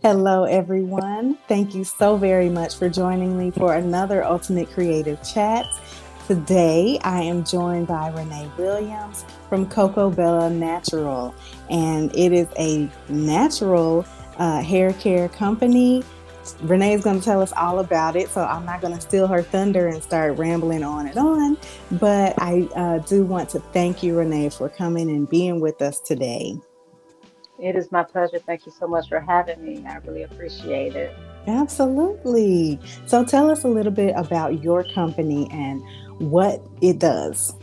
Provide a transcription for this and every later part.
Hello, everyone. Thank you so very much for joining me for another Ultimate Creative Chat. Today, I am joined by Renae Williams from CoCoBella Natural, and it is a natural hair care company. Renae is going to tell us all about it, so I'm not going to steal her thunder and start rambling on and on. But I do want to thank you, Renae, for coming and being with us today. It is my pleasure. Thank you so much for having me. I really appreciate it. Absolutely. So tell us a little bit about your company and what it does.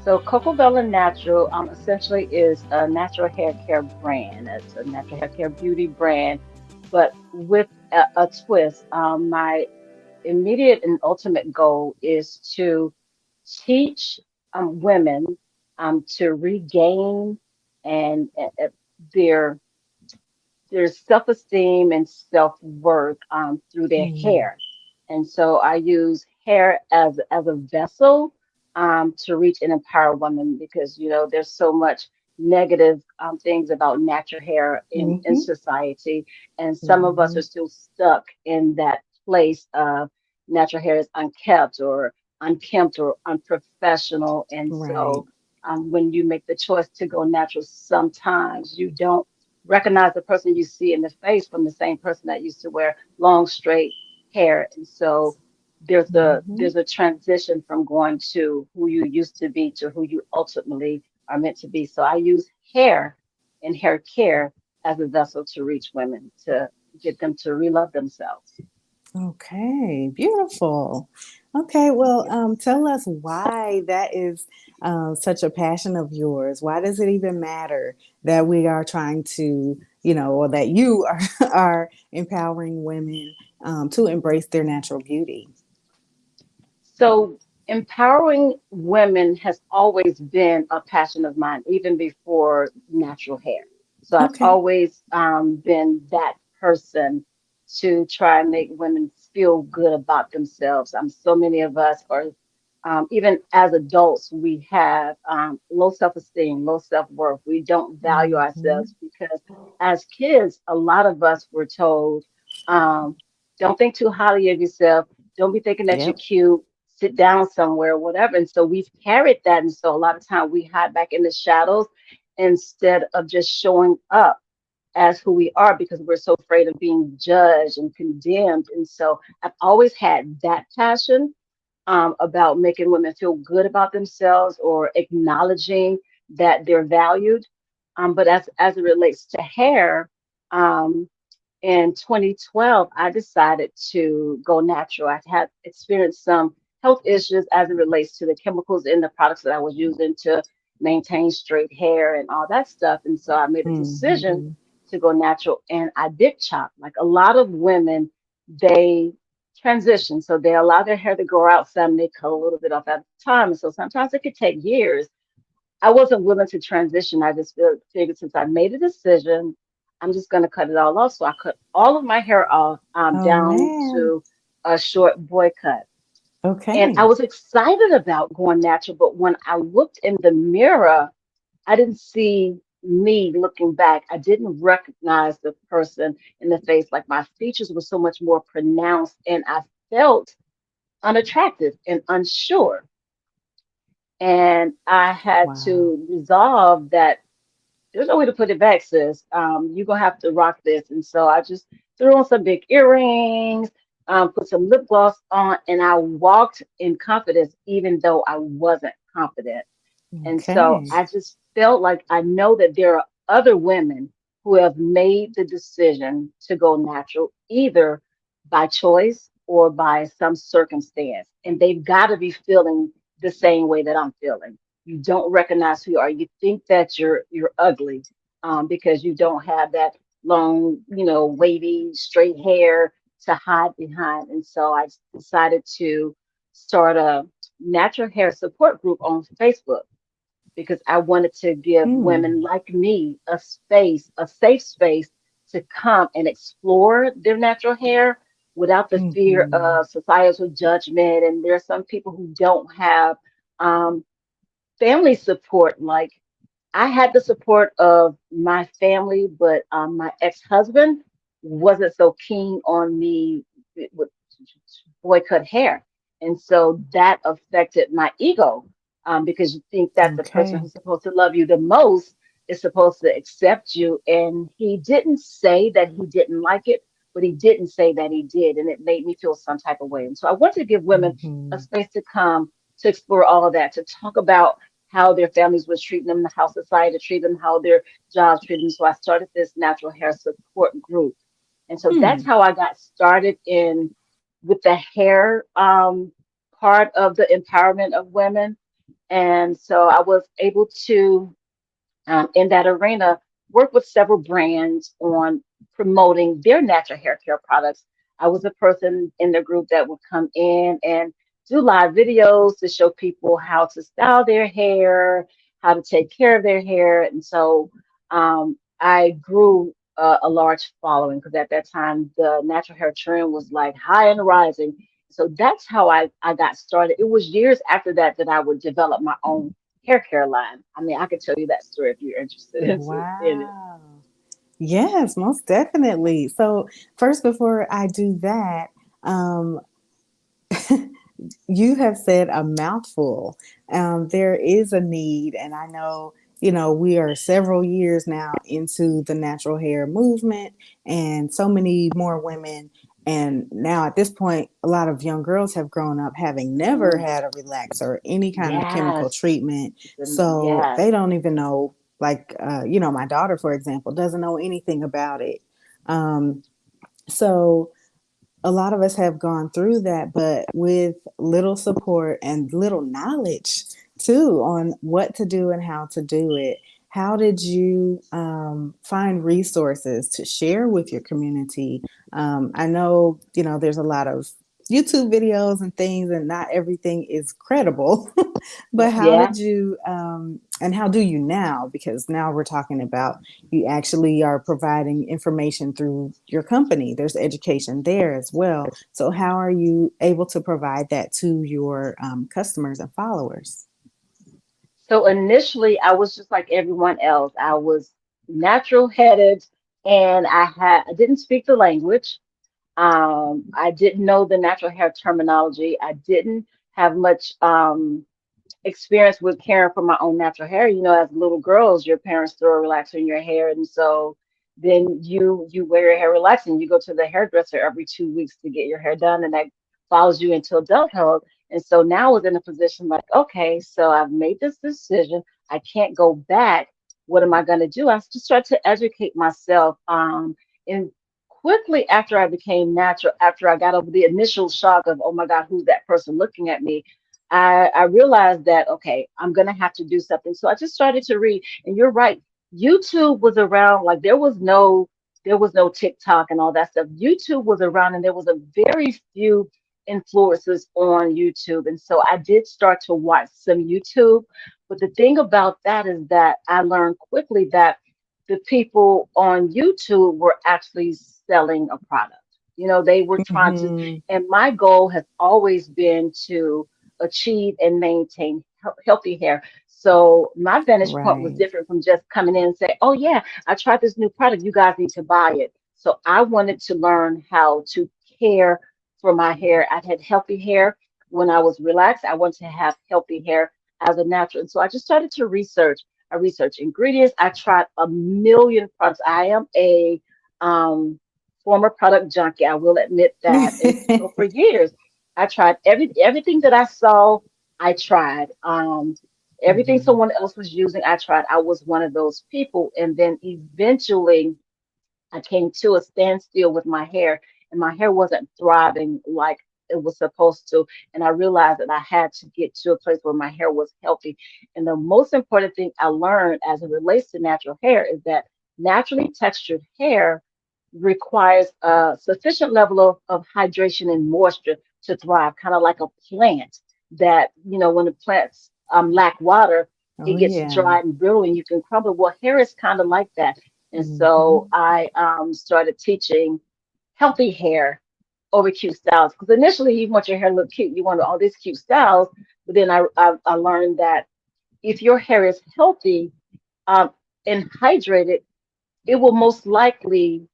So, CoCoBella Natural essentially is a natural hair care brand. It's a natural hair care beauty brand, but with a twist. My immediate and ultimate goal is to teach women to regain and their their self-esteem and self-worth through their Mm, hair. And so I use hair as a vessel to reach and empower women because there's so much negative things about natural hair in mm-hmm, society, and some of us mm-hmm. are still stuck in that place of natural hair is unkept or unkempt or unprofessional. And Right. so when you make the choice to go natural, sometimes you don't recognize the person you see in the face from the same person that used to wear long straight hair. And so Mm-hmm. there's a transition from going to who you used to be to who you ultimately are meant to be. So I use hair and hair care as a vessel to reach women, to get them to relove themselves. Okay, beautiful. Okay, well, tell us why that is such a passion of yours. Why does it even matter that we are trying to, or that you are, are empowering women to embrace their natural beauty? So empowering women has always been a passion of mine, even before natural hair. So I've Okay. always been that person to try and make women feel good about themselves. So many of us are, even as adults, we have low self-esteem, low self-worth. We don't value Mm-hmm. ourselves because as kids, a lot of us were told, um, don't think too highly of yourself. Don't be thinking that you're Yep. cute, sit down somewhere, whatever. And so we've carried that. And so a lot of time we hide back in the shadows instead of just showing up as who we are because we're so afraid of being judged and condemned. And so I've always had that passion about making women feel good about themselves or acknowledging that they're valued. But as it relates to hair, um, in 2012, I decided to go natural. I had experienced some health issues as it relates to the chemicals in the products that I was using to maintain straight hair and all that stuff. And so I made a decision Mm-hmm. to go natural and I did chop. Like a lot of women, they transition. So they allow their hair to grow out some, they cut a little bit off at a time. And so sometimes it could take years. I wasn't willing to transition. I just figured since I made a decision, I'm just going to cut it all off. So I cut all of my hair off Oh down man. to a short boy cut. And I Okay. was excited about going natural, but when I looked in the mirror, I didn't see me looking back. I didn't recognize the person in the face. Like my features were so much more pronounced, and I felt unattractive and unsure. And I had Wow. to resolve that there's no way to put it back, sis. You're gonna have to rock this. And so I just threw on some big earrings, put some lip gloss on, and I walked in confidence, even though I wasn't confident. And so Okay. I just felt like I know that there are other women who have made the decision to go natural, either by choice or by some circumstance. And they've got to be feeling the same way that I'm feeling. You don't recognize who you are. You think that you're ugly because you don't have that long, wavy, straight hair to hide behind. And so I decided to start a natural hair support group on Facebook because I wanted to give Hmm. women like me a space, a safe space to come and explore their natural hair without the fear Mm-hmm. of societal judgment. And there are some people who don't have um, family support like I had the support of my family, but my ex-husband wasn't so keen on me with boy cut hair. And so that affected my ego, because you think that the person Okay. who's supposed to love you the most is supposed to accept you. And he didn't say that he didn't like it, but he didn't say that he did. And it made me feel some type of way. And so I want to give women a Hmm. space to come to explore all of that, to talk about how their families was treating them, how society treated them, how their jobs treated them. So I started this natural hair support group. And so that's Hmm. how I got started in with the hair part of the empowerment of women. And so I was able to, in that arena, work with several brands on promoting their natural hair care products. I was a person in the group that would come in and do live videos to show people how to style their hair, how to take care of their hair. And so I grew a large following because at that time the natural hair trend was like high and rising. So that's how I got started. It was years after that that I would develop my own hair care line. I mean, I could tell you that story if you're interested in it. Wow. Yes, most definitely. So, first, before I do that, um, you have said a mouthful. There is a need, and I know, we are several years now into the natural hair movement, and so many more women. And now at this point, a lot of young girls have grown up having never Mm, had a relax or any kind of chemical yes. treatment. So Yes. they don't even know, like, my daughter, for example, doesn't know anything about it. Um, so a lot of us have gone through that, but with little support and little knowledge too on what to do and how to do it. How did you find resources to share with your community? I know, there's a lot of YouTube videos and things, and not everything is credible. But how Yeah. did you, and how do you now? Because now we're talking about you actually are providing information through your company. There's education there as well. So, how are you able to provide that to your customers and followers? So initially, I was just like everyone else. I was natural headed, and I didn't speak the language. I didn't know the natural hair terminology. I didn't have much experience with caring for my own natural hair. You know, as little girls, your parents throw a relaxer in your hair, and so then you wear your hair relaxed, and you go to the hairdresser every 2 weeks to get your hair done, and that follows you into adulthood. And so now I was in a position like, okay, so I've made this decision. I can't go back. What am I going to do? I just started to educate myself. And quickly after I became natural, after I got over the initial shock of, oh my God, who's that person looking at me? I realized that okay, I'm gonna have to do something. So I just started to read. And you're right, YouTube was around. Like there was no TikTok and all that stuff. YouTube was around, and there was a very few influencers on YouTube. And so I did start to watch some YouTube. But the thing about that is that I learned quickly that the people on YouTube were actually selling a product. You know, they were trying to, Hmm. and my goal has always been to achieve and maintain healthy hair. So my vantage point was Right. different from just coming in and say, "Oh yeah, I tried this new product. You guys need to buy it." So I wanted to learn how to care for my hair. I had healthy hair when I was relaxed. I wanted to have healthy hair as a natural. And so I just started to research. I researched ingredients. I tried a million products. I am a former product junkie. I will admit that. And so for years, I tried everything that I saw, I tried. Everything Hmm. someone else was using, I tried. I was one of those people. And then eventually I came to a standstill with my hair, and my hair wasn't thriving like it was supposed to. And I realized that I had to get to a place where my hair was healthy. And the most important thing I learned as it relates to natural hair is that naturally textured hair requires a sufficient level of hydration and moisture to thrive, kind of like a plant that, when the plants lack water, it Oh, gets yeah. dry and brittle and you can crumble. Well, hair is kind of like that. And so Hmm. I started teaching healthy hair over cute styles because initially you want your hair to look cute, you want all these cute styles, but then I learned that if your hair is healthy, um, and hydrated, it will most likely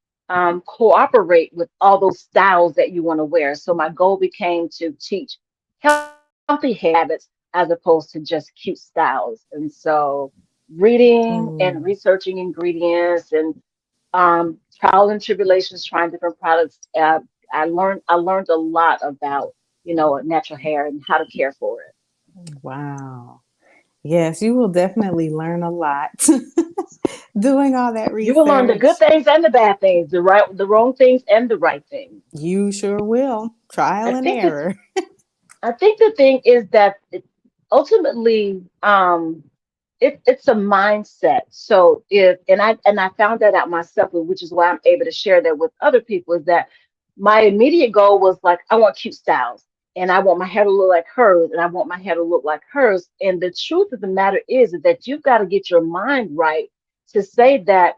cooperate with all those styles that you want to wear. So my goal became to teach healthy hair habits as opposed to just cute styles. And so reading and Mm, researching ingredients and trial and tribulations, trying different products. I learned a lot about natural hair and how to care for it. wow. Yes, you will definitely learn a lot doing all that You will learn the research. good things and the bad things, the wrong things and the right things. You sure will. Trial I and think that error. I think the thing is that ultimately, it's a mindset. So if and I found that out myself, which is why I'm able to share that with other people, is that my immediate goal was like, I want cute styles, and I want my hair to look like hers, and I want my hair to look like hers. And the truth of the matter is that you've got to get your mind right to say that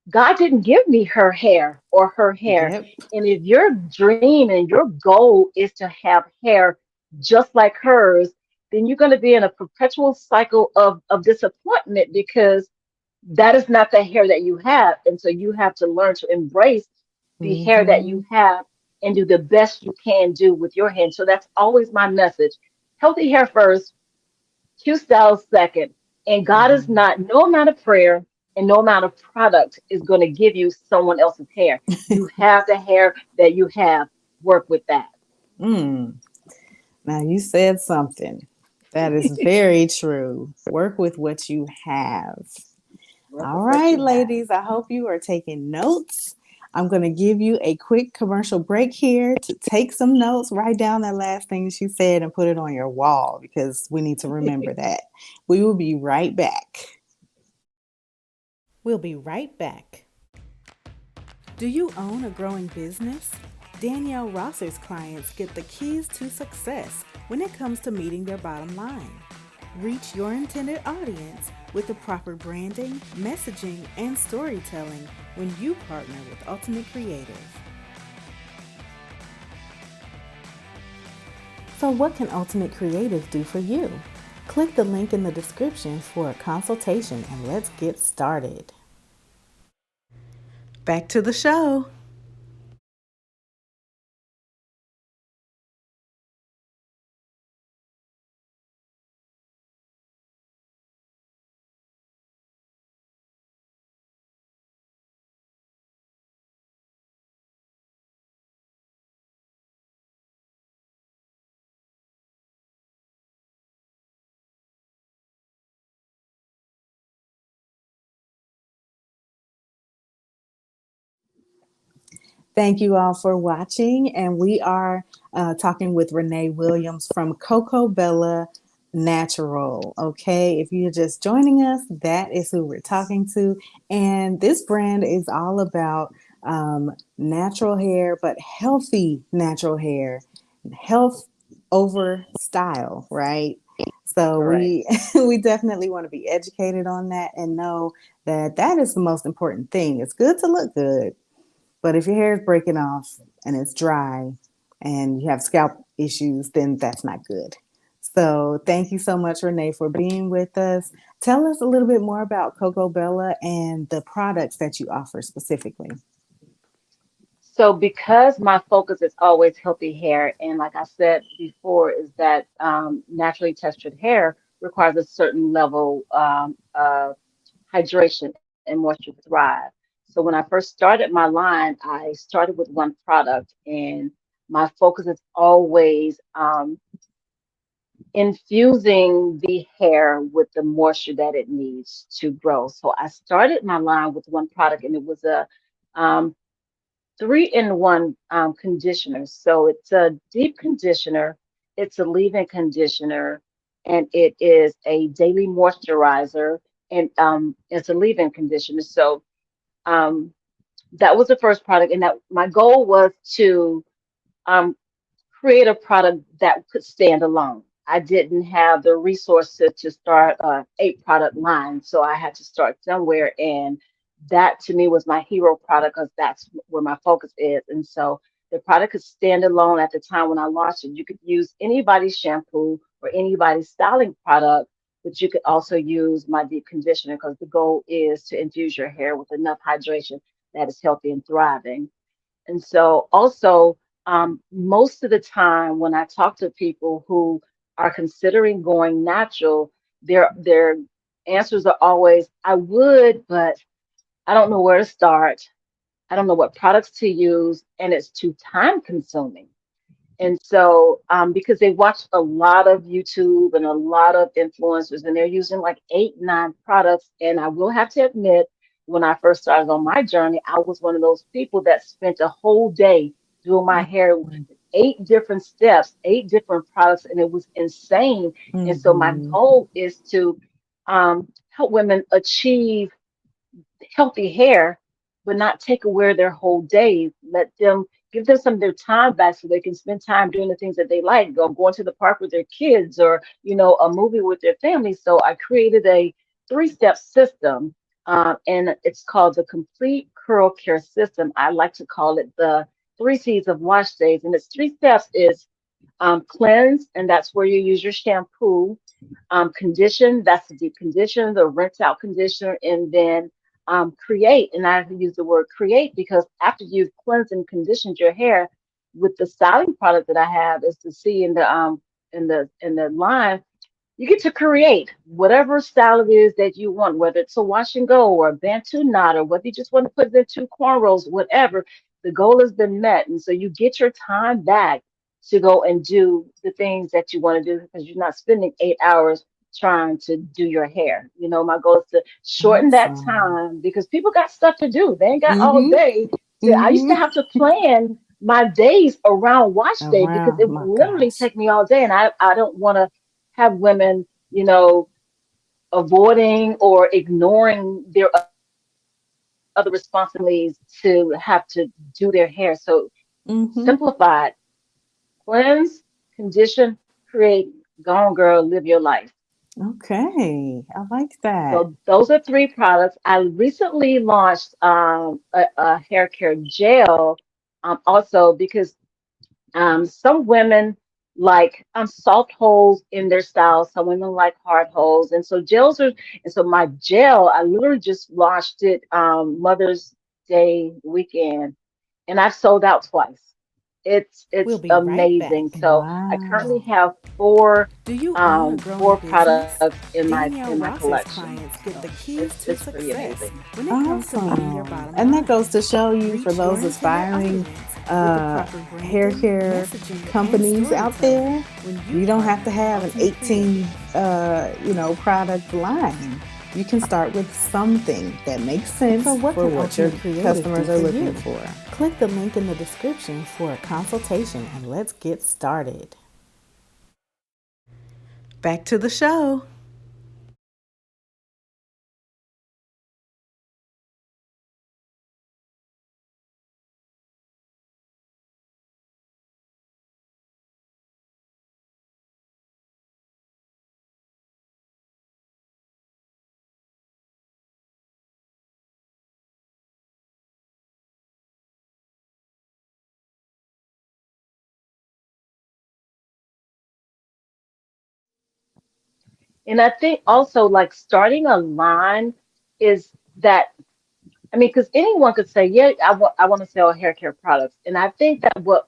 God didn't give me her hair or her hair. Yep. And if your dream and your goal is to have hair just like hers, then you're going to be in a perpetual cycle of disappointment because that is not the hair that you have. And so you have to learn to embrace the hair that Mm-hmm. you have and do the best you can do with your hair. So that's always my message. Healthy hair first, two styles second. And God is Mm-hmm. not, no amount of prayer and no amount of product is going to give you someone else's hair. You have the hair that you have. Work with that. Mm. Now you said something. That is very true. Work with what you have. Work All with what right, you have. ladies, I hope you are taking notes. I'm going to give you a quick commercial break here to take some notes, write down that last thing she said, and put it on your wall because we need to remember that. We will be right back. We'll be right back. Do you own a growing business? Danielle Rosser's clients get the keys to success when it comes to meeting their bottom line. Reach your intended audience with the proper branding, messaging, and storytelling when you partner with Ultimate Creative. So, what can Ultimate Creative do for you? Click the link in the description for a consultation and let's get started. Back to the show. Thank you all for watching. And we are talking with Renae Williams from CoCoBella Natural. Okay, if you're just joining us, that is who we're talking to. And this brand is all about natural hair, but healthy natural hair, health over style, right? So Correct. we definitely want to be educated on that and know that that is the most important thing. It's good to look good, but if your hair is breaking off and it's dry and you have scalp issues, then that's not good. So thank you so much, Renae, for being with us. Tell us a little bit more about CoCoBella and the products that you offer specifically. So because my focus is always healthy hair, and like I said before, is that naturally textured hair requires a certain level of hydration and moisture to thrive. So when I first started my line, I started with one product, and my focus is always infusing the hair with the moisture that it needs to grow. So I started my line with one product, and it was a um, three-in-one conditioner. So it's a deep conditioner, it's a leave-in conditioner, and it is a daily moisturizer, and it's a leave-in conditioner. So um, that was the first product, and that my goal was to um, create a product that could stand alone. I didn't have the resources to start a 8 product line, so I had to start somewhere, and that to me was my hero product because that's where my focus is. And so the product could stand alone at the time when I launched it. You could use anybody's shampoo or anybody's styling product but you could also use my deep conditioner because the goal is to infuse your hair with enough hydration that is healthy and thriving. And so, also, most of the time when I talk to people who are considering going natural, their answers are always, I would, but I don't know where to start. I don't know what products to use, and it's too time consuming. And so, because they watch a lot of YouTube and a lot of influencers, and they're using like eight, nine products. And I will have to admit, when I first started on my journey, I was one of those people that spent a whole day doing my hair, eight different steps, eight different products, and it was insane. And so, my Mm-hmm. goal is to help women achieve healthy hair, but not take away their whole day. Let them give them some of their time back so they can spend time doing the things that they like, go going to the park with their kids or, a movie with their family. So I created a three-step system, and it's called the Complete Curl Care System. I like to call it the three C's of wash days. And its three steps is cleanse, and that's where you use your shampoo. Condition, that's the deep conditioner, the rinse out conditioner, and then create. And I use the word create because after you've cleansed and conditioned your hair with the styling product that I have is to see in the line, you get to create whatever style it is that you want, whether it's a wash and go or a Bantu knot, or whether you just want to put it into cornrows, whatever. The goal has been met. And so you get your time back to go and do the things that you want to do because you're not spending 8 hours trying to do your hair. My goal is to shorten that Awesome. time because people got stuff to do. They ain't got all Mm-hmm. day I used to Mm-hmm. have to plan my days around wash day because Around it would my literally gosh. take me all day. And I don't want to have women, avoiding or ignoring their other responsibilities to have to do their hair. So simplify Mm-hmm. it, cleanse, condition, create, go on, girl, live your life. Okay. I like that. So those are three products. I recently launched a hair care gel, also because some women like soft holes in their styles. Some women like hard holes, and so my gel, I literally just launched it Mother's Day weekend, and I've sold out twice. We'll It's be right amazing. back. So I currently Wow. have four Do you own a four growing products business? in my Danielle Ross's collection. clients get the So keys it's to it's pretty success amazing. when it comes to meeting their Awesome. bottom And that line. goes to show you for Reach your those intended aspiring audience with the uh, proper hair branding, care messaging, and companies out storytelling there. when you You don't have partner to with have an Ultimate 18 Creative. product line. You can start with something that makes So, sense what for can what your Ultimate Creative do customers are for looking you? for. Click the link in the description for a consultation and let's get started. Back to the show. And I think also like starting a line is that I mean, because anyone could say, "Yeah, I want to sell hair care products," and I think that what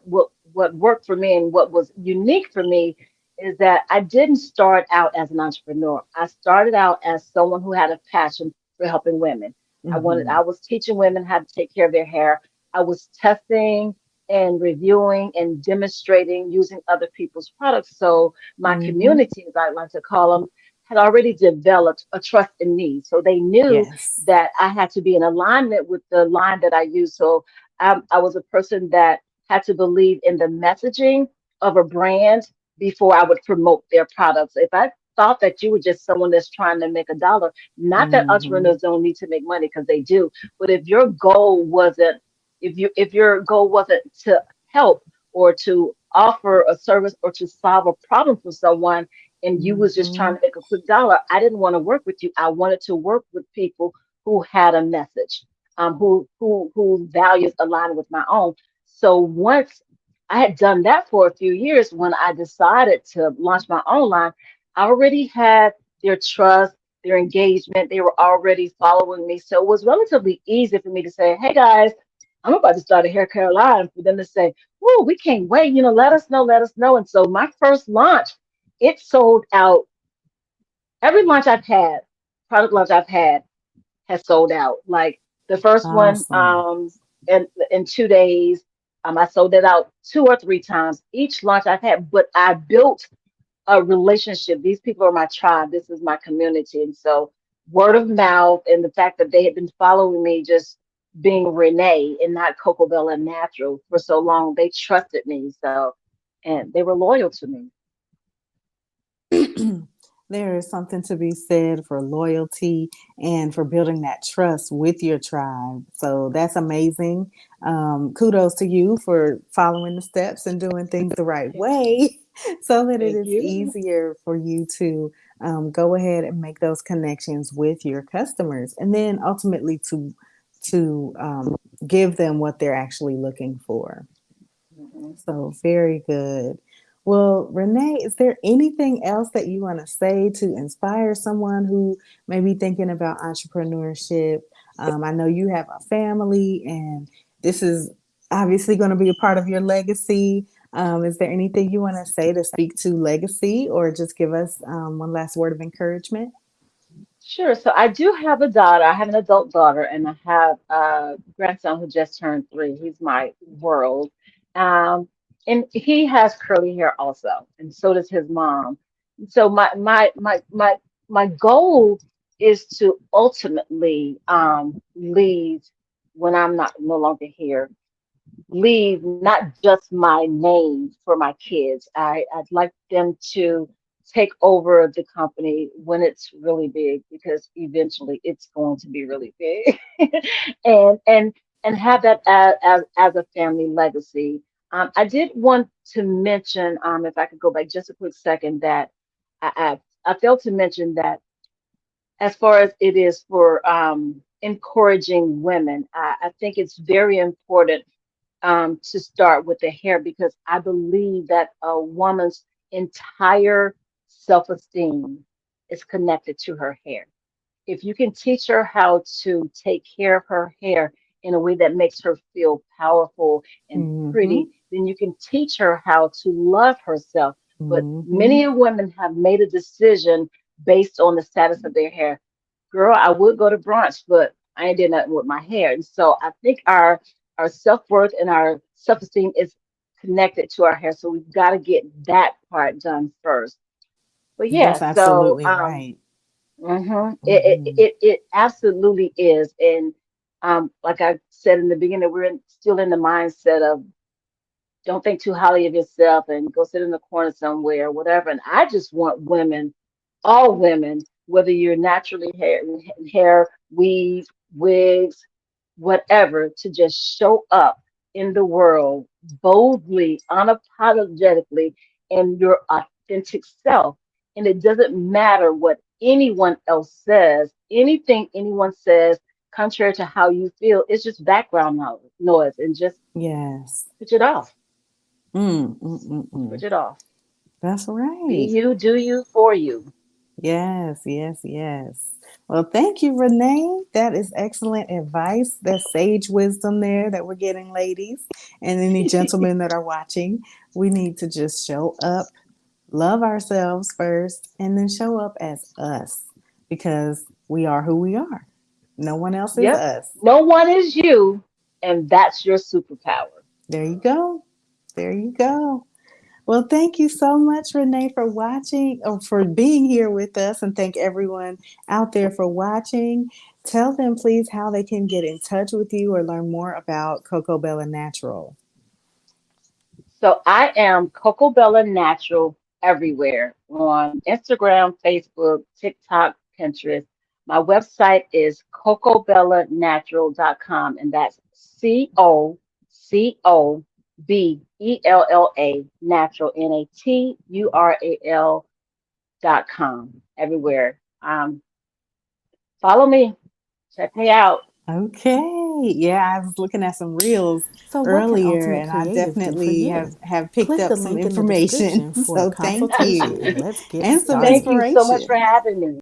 worked for me and what was unique for me is that I didn't start out as an entrepreneur. I started out as someone who had a passion for helping women. I Hmm. was teaching women how to take care of their hair. I was testing and reviewing and demonstrating using other people's products. So my Hmm. community, as I like to call them, had already developed a trust in me. So they knew Yes. that I had to be in alignment with the line that I use. So I was a person that had to believe in the messaging of a brand before I would promote their products. If I thought that you were just someone that's trying to make a dollar, not that Hmm. entrepreneurs don't need to make money because they do, but if your goal wasn't to help or to offer a service or to solve a problem for someone and you was just trying Hmm. to make a quick dollar, I didn't want to work with you. I wanted to work with people who had a message, whose values aligned with my own. So once I had done that for a few years, when I decided to launch my own line, I already had their trust, their engagement. They were already following me. So it was relatively easy for me to say, hey guys, I'm about to start a hair care line, for them to say, whoa, we can't wait, let us know, let us know. And so my first launch, it sold out. Every launch I've had, product launch I've had, has sold out. Like the first one, Awesome. in 2 days, I sold it out two or three times each launch I've had. But I built a relationship. These people are my tribe. This is my community, and so word of mouth and the fact that they had been following me, just being Renae and not CoCoBella Natural for so long, they trusted me. So, and they were loyal to me. There is something to be said for loyalty and for building that trust with your tribe. So that's amazing. Kudos to you for following the steps and doing things the right way so that it Thank is you. easier for you to go ahead and make those connections with your customers and then ultimately to give them what they're actually looking for. Mhm. So very good. Well, Renae, is there anything else that you want to say to inspire someone who may be thinking about entrepreneurship? I know you have a family, and this is obviously going to be a part of your legacy. Is there anything you want to say to speak to legacy, or just give us one last word of encouragement? Sure. So I do have a daughter. I have an adult daughter, and I have a grandson who just turned 3. He's my world. Um, and he has curly hair also, and so does his mom. So my goal is to ultimately leave when I'm not no longer here, leave not just my name for my kids. I'd like them to take over the company when it's really big, because eventually it's going to be really big. and and and have that as a family legacy. I did want to mention, if I could go back just a quick second, that I failed to mention that as far as it is for encouraging women, I think it's very important to start with the hair, because I believe that a woman's entire self esteem is connected to her hair. If you can teach her how to take care of her hair in a way that makes her feel powerful and Mm-hmm. pretty, then you can teach her how to love herself. But Mm-hmm. many women have made a decision based on the status of their hair. Girl, I would go to brunch, but I ain't did nothing with my hair. And so I think our self-worth and our self-esteem is connected to our hair. So we've got to get that part done first. But yeah, That's so absolutely right. It, Mm-hmm. it absolutely is. And like I said in the beginning, still in the mindset of don't think too highly of yourself and go sit in the corner somewhere, whatever. And I just want women, all women, whether you're naturally hair, weave, wigs, whatever, to just show up in the world boldly, unapologetically, in your authentic self. And it doesn't matter what anyone else says, anything anyone says, contrary to how you feel, it's just background noise, and just Yes. switch it off. Mm, mm, mm, mm. Switch it off. That's Be right. you, do you, for you. Yes, yes, yes. Well, thank you, Renee. That is excellent advice. That's sage wisdom there that we're getting, ladies, and any gentlemen that are watching. We need to just show up, love ourselves first, and then show up as us because we are who we are. No one else is Yep. us. No one is you, and that's your superpower. There you go. There you go. Well, thank you so much, Renee, for watching or for being here with us. And thank everyone out there for watching. Tell them, please, how they can get in touch with you or learn more about CoCoBella Natural. So I am CoCoBella Natural everywhere on Instagram, Facebook, TikTok, Pinterest. My website is CoCoBellaNatural.com, and that's CoCoBella Natural, Natural.com, everywhere. Follow me, check me out. Okay. great. Yeah, I was looking at some reels So, what can earlier Ultimate and I Creative do for definitely you? have picked Click up the some link in the information. description for a So thank you. consultation and let's get And some Thank you started. so much for inspiration. having me.